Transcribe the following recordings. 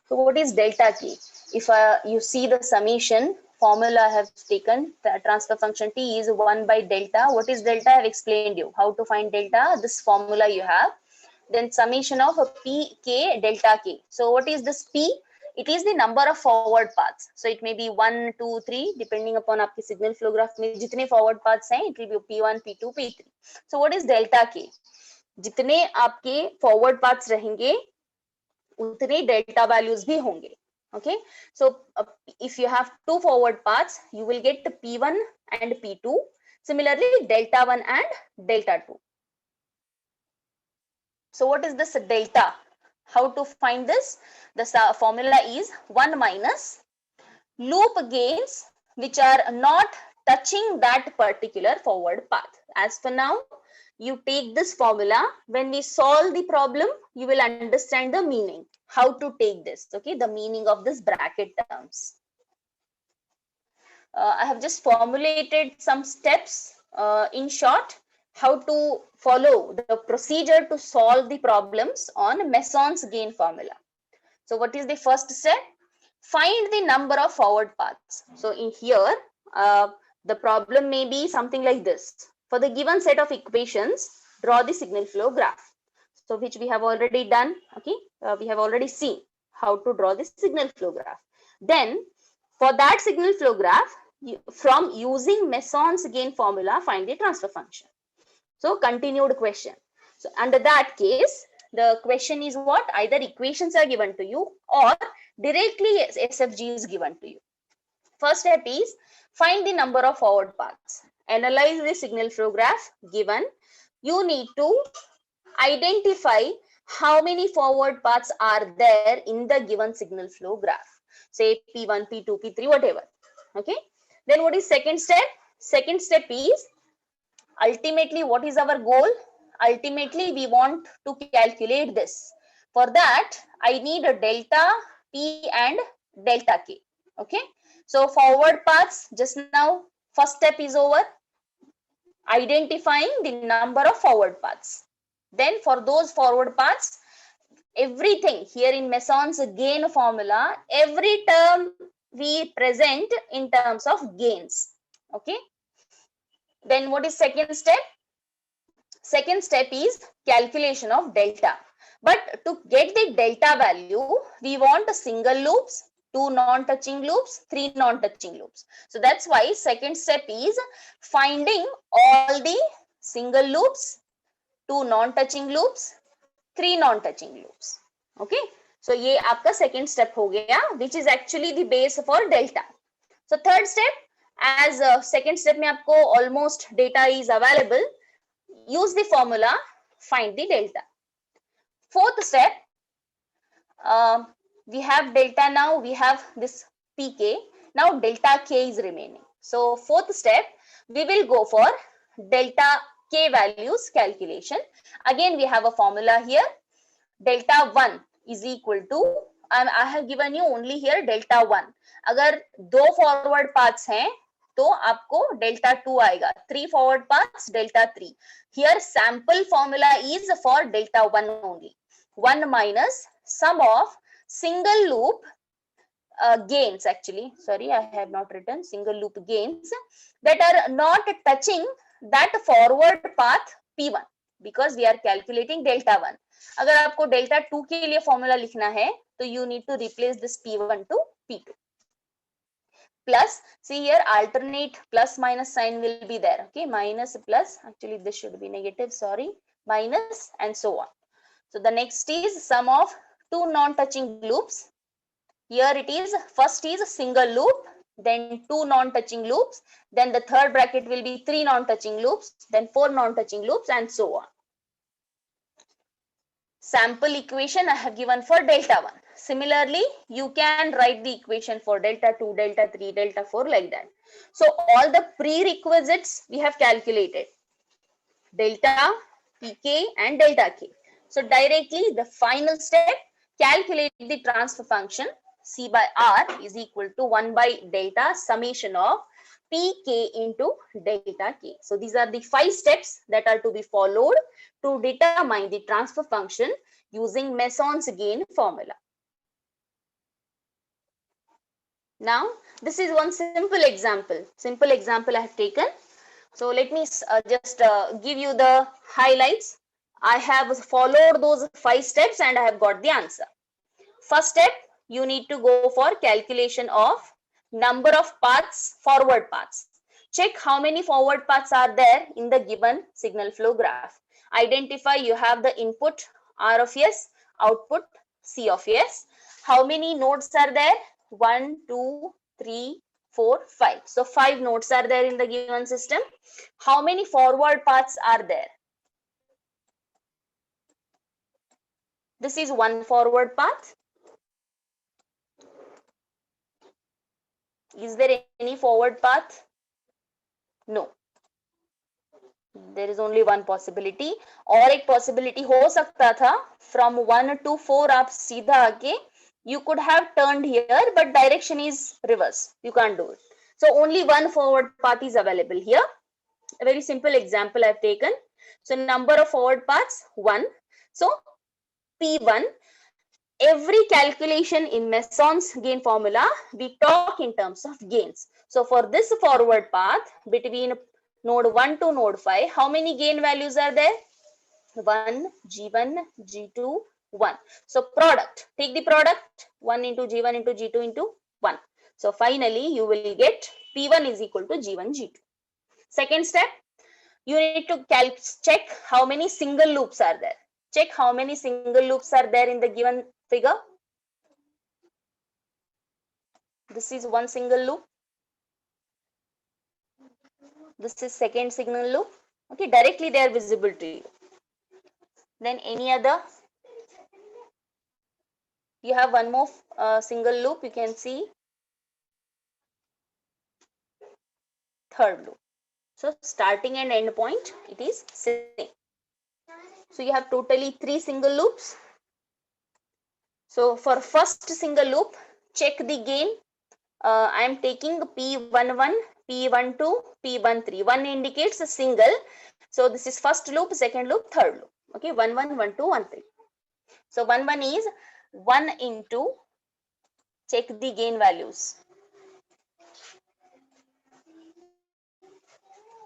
So what is delta K? If you see the summation formula I have taken, the transfer function T is 1 by delta. What is delta? I have explained you how to find delta. This formula you have. Then summation of a P K delta K. So what is this P? It is the number of forward paths. So it may be 1, 2, 3 depending upon आपके signal flow graph में जितने forward paths हैं, it will be P1, P2, P3. So what is delta K? जितने आपके forward paths रहेंगे उतने delta values भी होंगे. Okay, so if you have two forward paths, you will get P1 and P2. Similarly, delta 1 and delta 2. So what is this delta? How to find this? The formula is 1 minus loop gains which are not touching that particular forward path. As for now, you take this formula. When we solve the problem, you will understand the meaning. How to take this, okay? The meaning of this bracket terms. I have just formulated some steps in short, how to follow the procedure to solve the problems on Mason's gain formula. So what is the first step? Find the number of forward paths. So in here, the problem may be something like this. For the given set of equations, draw the signal flow graph. So which we have already done, okay? We have already seen how to draw the signal flow graph. Then for that signal flow graph, from using Mason's gain formula, find the transfer function. So continued question. So under that case, the question is what? Either equations are given to you or directly SFG is given to you. First step is find the number of forward paths. Analyze the signal flow graph given. You need to identify how many forward paths are there in the given signal flow graph. Say P1, P2, P3, whatever. Okay. Then what is second step? Second step is ultimately what is our goal? Ultimately we want to calculate this. For that I need a delta P and delta K. Okay. So forward paths, just now first step is over. Identifying the number of forward paths. Then for those forward paths, everything here in Mason's gain formula, every term we present in terms of gains. Okay. Then what is second step? Second step is calculation of delta. But to get the delta value, we want a single loops, 2 non-touching loops, 3 non-touching loops. So that's why second step is finding all the single loops, 2 non-touching loops, 3 non-touching loops. Okay. So ये आपका second step हो गया, which is actually the base for delta. So third step, as second step में आपको almost data is available, use the formula, find the delta. Fourth step, we have delta now, we have this pk, now delta k is remaining. So fourth step, we will go for delta k values calculation. Again we have a formula here, delta 1 is equal to, I have given you only here delta 1. अगर दो forward paths हैं तो आपको delta 2 आएगा, 3 forward paths delta 3. Here sample formula is for delta 1 only. 1 minus sum of single loop gains, actually sorry I have not written single loop gains that are not touching that forward path P1 because we are calculating delta 1. अगर आपको delta 2 के लिए formula लिखना है तो you need to replace this P1 to P2. Plus, see here alternate plus minus sign will be there. Okay, minus plus, actually this should be negative, sorry, minus and so on. So the next is sum of 2 non-touching loops. Here it is, first is a single loop, then 2 non-touching loops, then the third bracket will be 3 non-touching loops, then 4 non-touching loops and so on. Sample equation I have given for delta 1. Similarly, you can write the equation for delta 2, delta 3, delta 4 like that. So all the prerequisites we have calculated. Delta, pk and delta k. So directly the final step, calculate the transfer function C by R is equal to 1 by delta summation of pk into delta k. So these are the 5 steps that are to be followed to determine the transfer function using Mason's gain formula. Now, this is one simple example. Simple example I have taken. So let me just give you the highlights. I have followed those 5 steps and I have got the answer. First step, you need to go for calculation of number of paths, forward paths. Check how many forward paths are there in the given signal flow graph. Identify you have the input R of S, output C of S. How many nodes are there? 1, 2, 3, 4, 5. So 5 nodes are there in the given system. How many forward paths are there? This is one forward path. Is there any forward path? No. There is only one possibility. और एक possibility हो सकता था from 1 to 4 आप सीधा आके you could have turned here but direction is reverse. You can't do it. So only one forward path is available here. A very simple example I've taken. So number of forward paths 1. So P1. Every calculation in Mason's gain formula, we talk in terms of gains. So for this forward path between node 1 to node 5, how many gain values are there? 1, G1, G2, 1. So product, take the product 1 into G1 into G2 into 1. So finally you will get P1 is equal to G1, G2. Second step, you need to check how many single loops are there. Check how many single loops are there in the given figure. This is one single loop. This is second signal loop. Okay, directly they are visible to you. Then any other? You have one more single loop. You can see third loop. So starting and end point, it is same. So you have totally 3 single loops. So for first single loop, check the gain. I am taking P11, P12, P13. 1 indicates a single. So this is first loop, second loop, third loop. Okay, 1, 1, 1, 2, 1, 3. So 1, 1 is 1 into, check the gain values.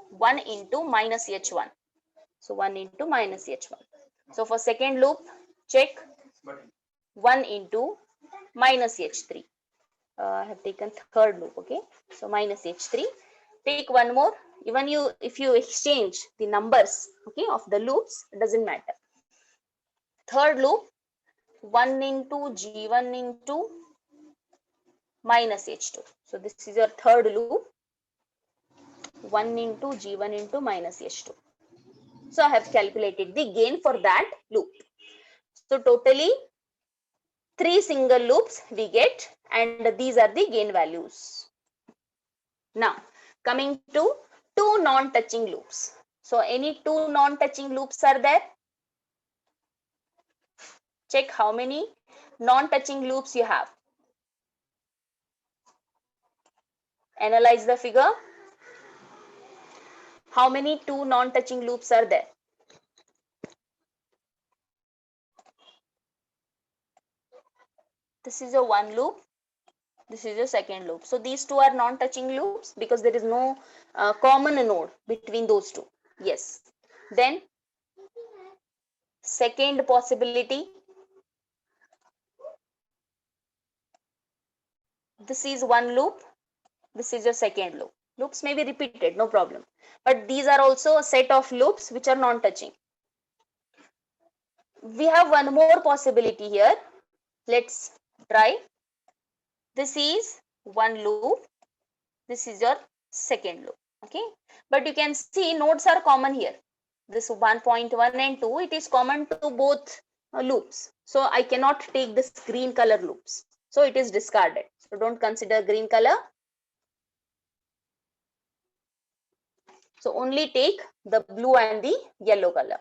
1 into minus H1. So 1 into minus H1. So for second loop, check 1 into minus H3. I have taken third loop. Okay, so minus H3. Take one more. Even if you exchange the numbers, okay, of the loops, it doesn't matter. Third loop, 1 into G1 into minus H2. So this is your third loop. 1 into G1 into minus H2. So I have calculated the gain for that loop. So totally 3 single loops we get, and these are the gain values. Now coming to 2 non-touching loops. So any 2 non-touching loops are there? Check how many non-touching loops you have. Analyze the figure. How many 2 non-touching loops are there? This is a one loop. This is a second loop. So these two are non-touching loops because there is no common node between those two. Yes. Then second possibility. This is one loop. This is your second loop. Loops may be repeated, no problem. But these are also a set of loops which are non-touching. We have one more possibility here. Let's try. This is one loop. This is your second loop. Okay. But you can see nodes are common here. This 1.1 and 2, it is common to both loops. So I cannot take this green color loops. So it is discarded. So don't consider green color. So only take the blue and the yellow color.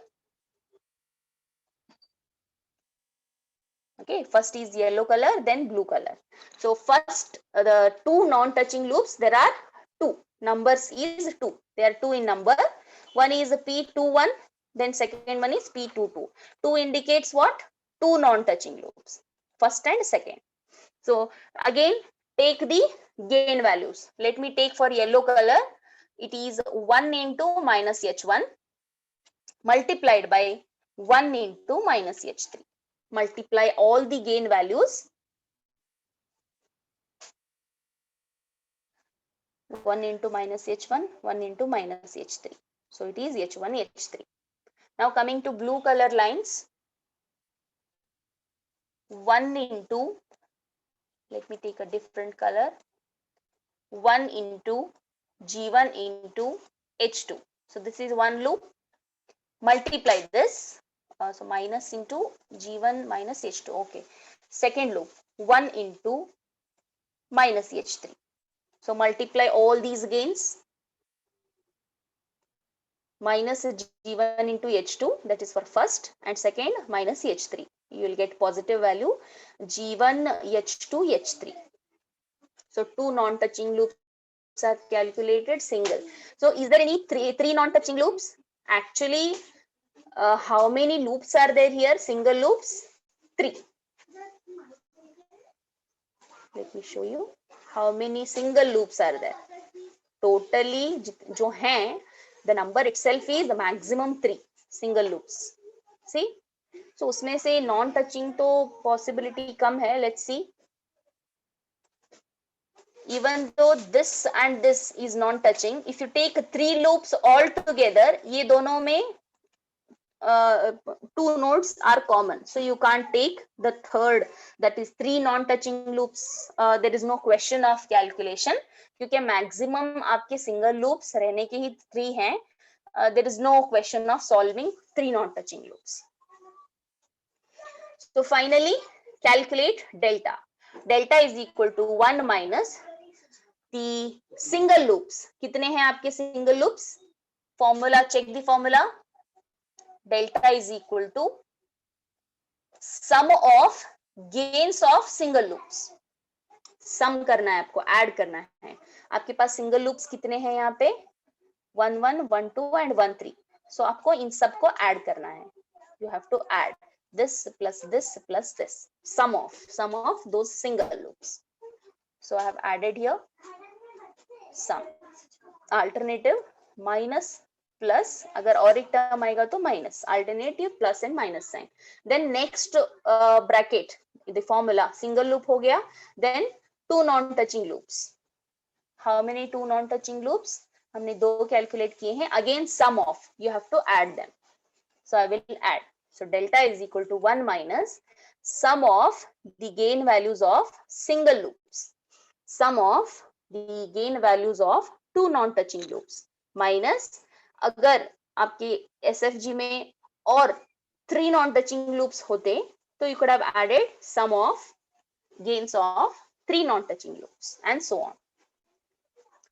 Okay, first is yellow color, then blue color. So first the 2 non-touching loops, there are 2. Numbers is 2. There are 2 in number. One is P21, then second one is P22. 2 indicates what? 2 non-touching loops. First and second. So again, take the gain values. Let me take for yellow color. It is 1 into minus h1 multiplied by 1 into minus h3. Multiply all the gain values. 1 into minus h1, 1 into minus h3. So it is h1, h3. Now coming to blue color lines. 1 into, let me take a different color. 1 into G1 into H2. So this is one loop. Multiply this. So minus into G1 minus H2. Okay. Second loop. 1 into minus H3. So multiply all these gains. Minus G1 into H2, that is for first, and second minus H3. You will get positive value G1 H2 H3. So two non-touching loops are calculated single. So is there any three non-touching loops? Actually, how many loops are there here? Single loops? 3. Let me show you how many single loops are there. Totally जो हैं, the number itself is the maximum 3 single loops. See? So उसमें से non-touching तो possibility कम है. Let's see. Even though this and this is non-touching, if you take 3 loops all together, ये दोनों में 2 nodes are common. So you can't take the third, that is 3 non-touching loops. There is no question of calculation क्योंकि maximum आपके single loops रहने के ही 3 हैं. There is no question of solving 3 non-touching loops. So finally, calculate delta. Delta is equal to 1 minus the single loops. कितने हैं आपके single loops? Formula, check the formula. Delta is equal to sum of gains of single loops. Sum करना है आपको, add करना है. आपके पास single loops कितने हैं यहाँ पे? 1 1 1 2 and 1 3. So आपको इन सबको add करना है. You have to add this plus this plus this. Sum of those single loops. So I have added here sum. Alternative minus plus, अगर और एक टर्म आएगा तो minus. Alternative plus and minus sign. Then next bracket, the formula single loop हो गया. Then 2 non-touching loops. How many 2 non-touching loops? हमने 2 calculate किए हैं. Again sum of, you have to add them. So I will add. So delta is equal to 1 minus sum of the gain values of single loops. Sum of the gain values of 2 non-touching loops minus अगर आपके SFG में और 3 non-touching loops होते तो you could have added sum of gains of 3 non-touching loops and so on.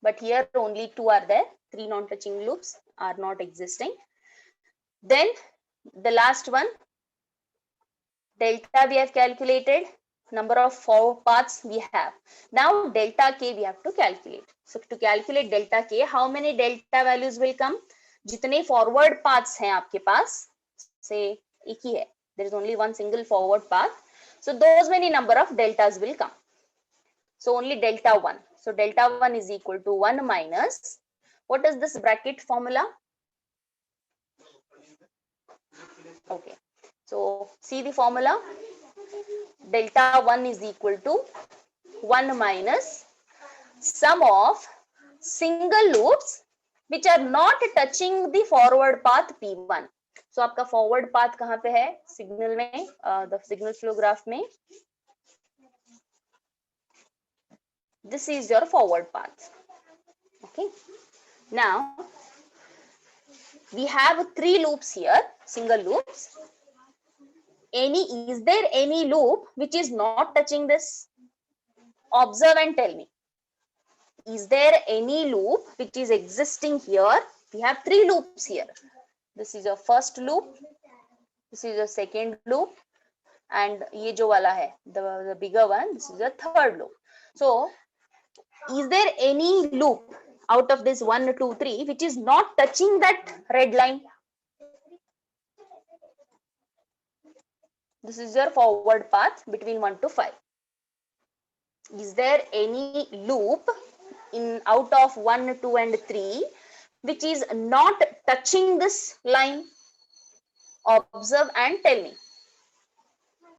But here only 2 are there. 3 non-touching loops are not existing. Then the last one, delta we have calculated. Number of forward paths we have. Now delta k we have to calculate. So to calculate delta k, how many delta values will come? जितने forward paths हैं आपके पास, say एक ही है. There is only one single forward path. So those many number of deltas will come. So only delta 1. So delta 1 is equal to 1 minus, what is this bracket formula? Okay. So see the formula. Delta 1 is equal to 1 minus sum of single loops which are not touching the forward path P1. So आपका forward path कहाँ पे है? Signal में, the signal flow graph में. This is your forward path. Okay. Now we have 3 loops here, single loops. Is there any loop which is not touching this? Observe and tell me. Is there any loop which is existing here? We have 3 loops here. This is your first loop. This is your second loop. And ये जो वाला है, the bigger one, this is your third loop. So, is there any loop out of this 1, 2, 3 which is not touching that red line? This is your forward path between 1 to 5. Is there any loop in out of 1, 2 and 3 which is not touching this line? Observe and tell me.